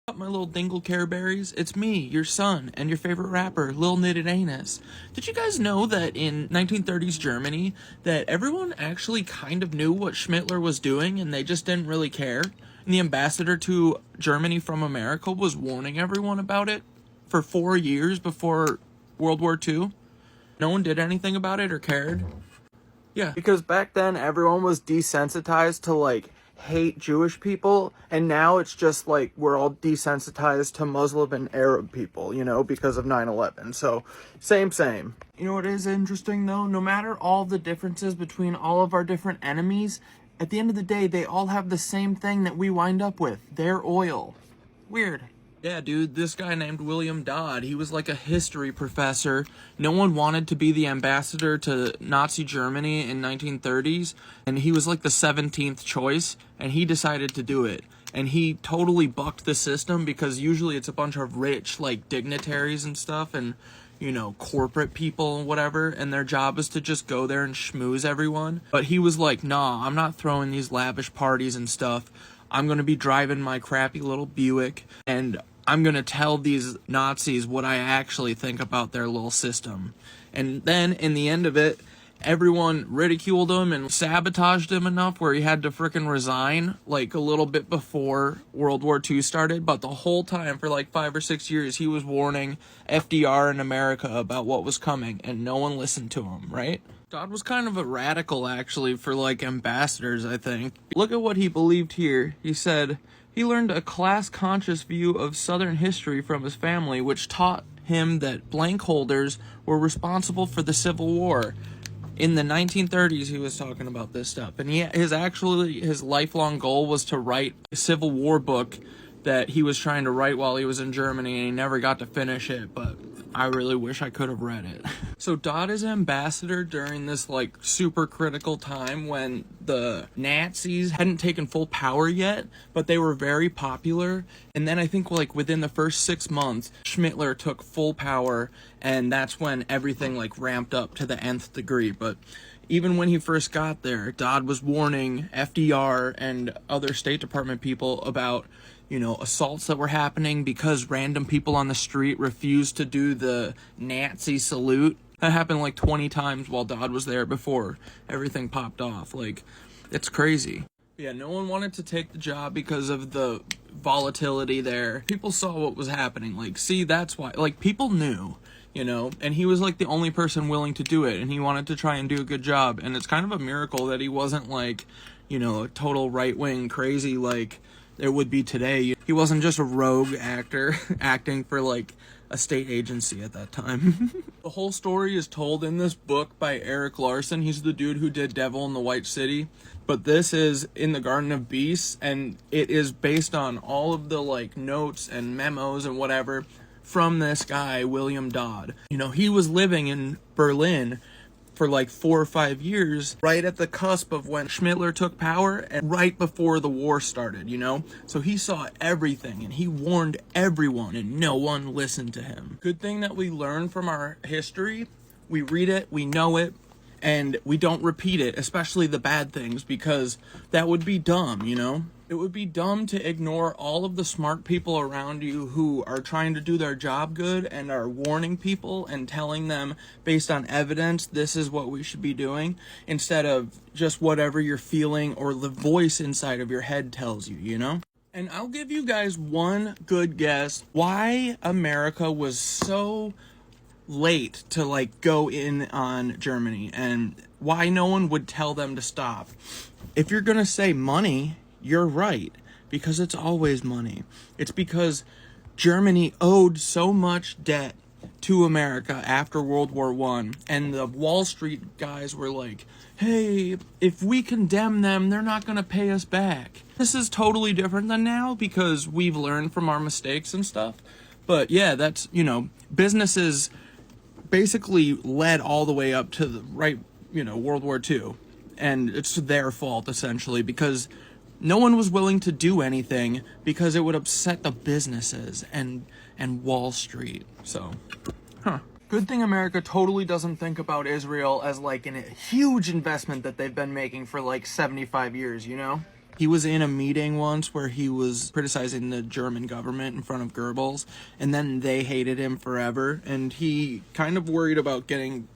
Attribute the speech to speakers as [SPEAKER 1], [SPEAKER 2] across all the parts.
[SPEAKER 1] Up, my little dingle care berries? It's me, your son, and your favorite rapper, Lil Knitted Anus. Did you guys know that in 1930s Germany, that everyone actually kind of knew what Schmittler was doing and they just didn't really care? And the ambassador to Germany from America was warning everyone about it for 4 years before World War II. No one did anything about it or cared. Yeah, because back then everyone was desensitized to like hate Jewish people, and now it's just like we're all desensitized to Muslim and Arab people, because of 9/11. So, same. You know what is interesting though? No matter all the differences between all of our different enemies, at the end of the day, they all have the same thing that we wind up with: their oil. Weird. Yeah, dude, this guy named William Dodd, he was like a history professor. No one wanted to be the ambassador to Nazi Germany in 1930s, and he was like the 17th choice, and he decided to do it. And he totally bucked the system because usually it's a bunch of rich, like, dignitaries and stuff, and, corporate people and whatever, and their job is to just go there and schmooze everyone. But he was like, nah, I'm not throwing these lavish parties and stuff. I'm gonna be driving my crappy little Buick, and I'm going to tell these Nazis what I actually think about their little system. And then, in the end of it, everyone ridiculed him and sabotaged him enough where he had to frickin' resign, like, a little bit before World War II started. But the whole time, for like 5 or 6 years, he was warning FDR in America about what was coming, and no one listened to him, right? Dodd was kind of a radical, actually, for, like, ambassadors, I think. Look at what he believed here. He said he learned a class-conscious view of Southern history from his family, which taught him that blank holders were responsible for the Civil War. In the 1930s, he was talking about this stuff. And his lifelong goal was to write a Civil War book that he was trying to write while he was in Germany, and he never got to finish it, but I really wish I could have read it. So Dodd is ambassador during this, like, super critical time when the Nazis hadn't taken full power yet, but they were very popular. And then I think, like, within the first 6 months, Schmittler took full power, and that's when everything, like, ramped up to the nth degree. But even when he first got there, Dodd was warning FDR and other State Department people about assaults that were happening because random people on the street refused to do the Nazi salute. That happened like 20 times while Dodd was there before everything popped off. Like, it's crazy. Yeah, no one wanted to take the job because of the volatility there. People saw what was happening. Like, see, that's why. Like, people knew, and he was like the only person willing to do it, and he wanted to try and do a good job. And it's kind of a miracle that he wasn't like, a total right-wing crazy like it would be today. He wasn't just a rogue actor acting for like a state agency at that time. The whole story is told in this book by Eric Larson. He's the dude who did Devil in the White City. But this is in the Garden of Beasts, and it is based on all of the like notes and memos and whatever from this guy, William Dodd. He was living in Berlin for like 4 or 5 years, right at the cusp of when Schmittler took power and right before the war started, So he saw everything and he warned everyone and no one listened to him. Good thing that we learn from our history. We read it, we know it, and we don't repeat it, especially the bad things, because that would be dumb, It would be dumb to ignore all of the smart people around you who are trying to do their job good and are warning people and telling them based on evidence, this is what we should be doing, instead of just whatever you're feeling or the voice inside of your head tells you, And I'll give you guys one good guess why America was so late to like go in on Germany and why no one would tell them to stop. If you're gonna say money, you're right, because it's always money. It's because Germany owed so much debt to America after World War I, and the Wall Street guys were like, hey, if we condemn them, they're not gonna pay us back. This is totally different than now because we've learned from our mistakes and stuff. But yeah, that's, businesses basically led all the way up to the World War II. And it's their fault, essentially, because no one was willing to do anything because it would upset the businesses and Wall Street. So, Good thing America totally doesn't think about Israel as like a huge investment that they've been making for like 75 years, He was in a meeting once where he was criticizing the German government in front of Goebbels, and then they hated him forever, and he kind of worried about getting,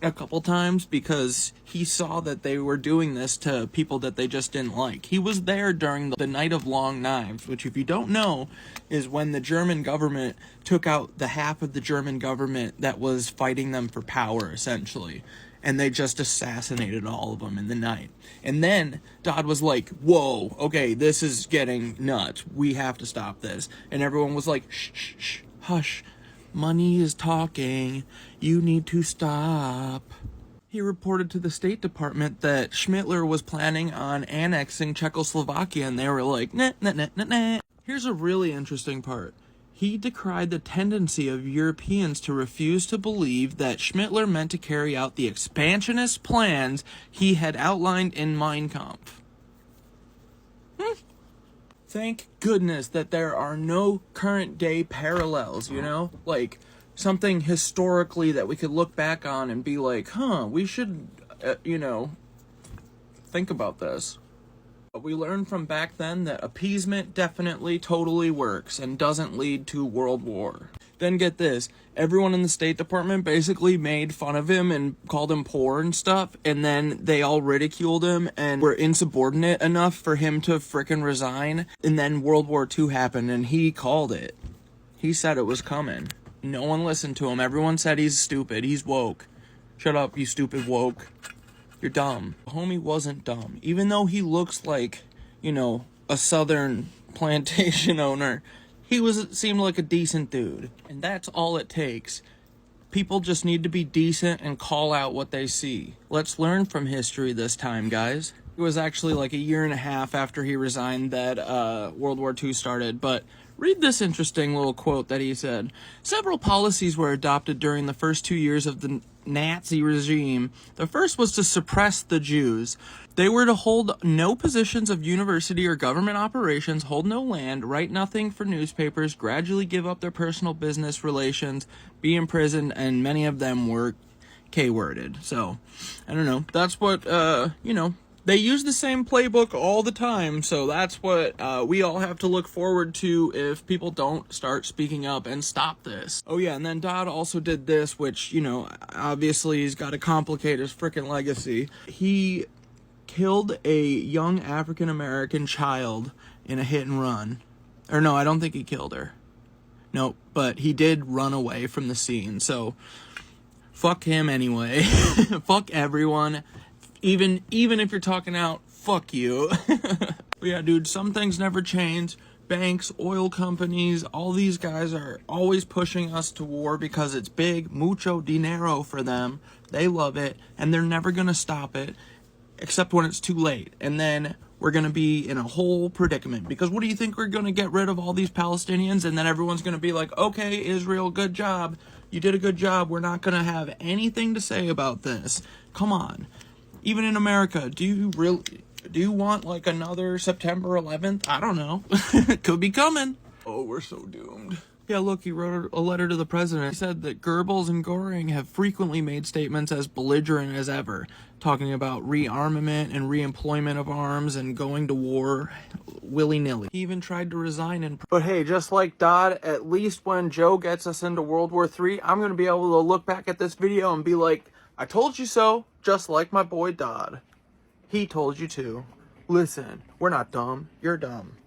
[SPEAKER 1] a couple times because he saw that they were doing this to people that they just didn't like. He was there during the Night of Long Knives, which, if you don't know, is when the German government took out the half of the German government that was fighting them for power, essentially. And they just assassinated all of them in the night. And then Dodd was like, whoa, okay, this is getting nuts. We have to stop this. And everyone was like, shh, shh, shh, hush. Money is talking. You need to stop. He reported to the State Department that Schmittler was planning on annexing Czechoslovakia, and they were like, nah, nah, nah, nah, nah. Here's a really interesting part. He decried the tendency of Europeans to refuse to believe that Schmittler meant to carry out the expansionist plans he had outlined in Mein Kampf. Thank goodness that there are no current day parallels, like something historically that we could look back on and be like, we should, think about this. But we learned from back then that appeasement definitely totally works and doesn't lead to world war. Then get this, everyone in the State Department basically made fun of him and called him poor and stuff, and then they all ridiculed him and were insubordinate enough for him to frickin' resign, and then World War II happened and he called it. He said it was coming. No one listened to him. Everyone said he's stupid, he's woke. Shut up, you stupid woke. You're dumb. The homie wasn't dumb. Even though he looks like, a southern plantation owner, seemed like a decent dude. And that's all it takes. People just need to be decent and call out what they see. Let's learn from history this time, guys. It was actually like a year and a half after he resigned that World War II started, but read this interesting little quote that he said. Several policies were adopted during the first 2 years of the Nazi regime. The first was to suppress the Jews. They were to hold no positions of university or government operations, hold no land, write nothing for newspapers, gradually give up their personal business relations, be imprisoned, and many of them were K-worded. So, I don't know. That's what, they use the same playbook all the time, so that's what we all have to look forward to if people don't start speaking up and stop this. Oh yeah, and then Dodd also did this, which, obviously he's got to complicate his frickin' legacy. He killed a young African-American child in a hit and run. Or no, I don't think he killed her. No, but he did run away from the scene, so fuck him anyway. Fuck everyone. Even if you're talking out, fuck you. But yeah, dude, some things never change. Banks, oil companies, all these guys are always pushing us to war because it's big, mucho dinero for them. They love it, and they're never gonna stop it, except when it's too late. And then we're gonna be in a whole predicament. Because what do you think, we're gonna get rid of all these Palestinians, and then everyone's gonna be like, okay, Israel, good job. You did a good job. We're not gonna have anything to say about this. Come on. Even in America, do you want like another September 11th? I don't know. Could be coming. Oh, we're so doomed. Yeah, look, he wrote a letter to the president. He said that Goebbels and Göring have frequently made statements as belligerent as ever, talking about rearmament and reemployment of arms and going to war willy-nilly. He even tried to resign. But hey, just like Dodd, at least when Joe gets us into World War III, I'm going to be able to look back at this video and be like, I told you so, just like my boy Dodd. He told you to. Listen, we're not dumb. You're dumb.